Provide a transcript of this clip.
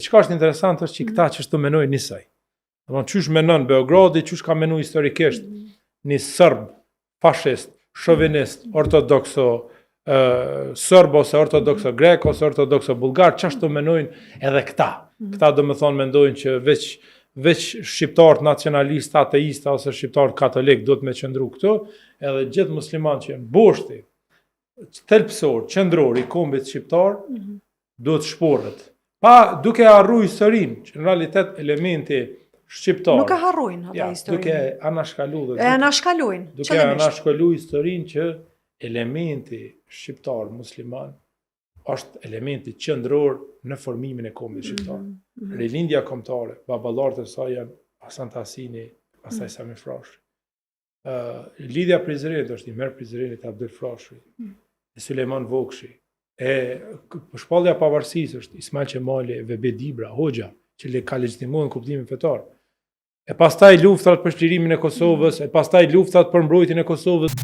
çka është interesant është që këta çështo menojnë nisaj. Domethënë çysh menon Beogradi, çysh ka menuar historikisht një serb, fashist, shovinist, ortodokso, serb ose ortodokso grek ose ortodokso bullgar, çashtu menojnë edhe këta. Këta domethënë mendojnë që veç shqiptarët nacionalistë, ateistë ose shqiptarët katolik duhet me qëndru këtu, edhe gjithë muslimanë që janë boshti, thelpsor, qendror i kombit shqiptar, duhet shporret. Pa duke harruar historinë, që në realitet elementi shqiptar. Nuk e harrojnë ata historinë. Duke anashkaluar. E anashkalojnë. Duke anashkaluar historinë që elementi shqiptar musliman është elementi qendror në formimin e kombit shqiptar. Rilindja kombëtare, baballarët e saj janë Hasan Tassini, pastaj Sami Frashëri. Lidhja Prizrenit është i merr Prizrenit Abdul Frashëri, e Sulejman Vokshi, e shpallja pavarësisë është Ismail Qemali, Vebe Dibra, Hoxha, që ka legjitimuar në kuptimin fetar. E pastaj luftrat për çlirimin e Kosovës, e pastaj luftrat për mbrojtjen e Kosovës.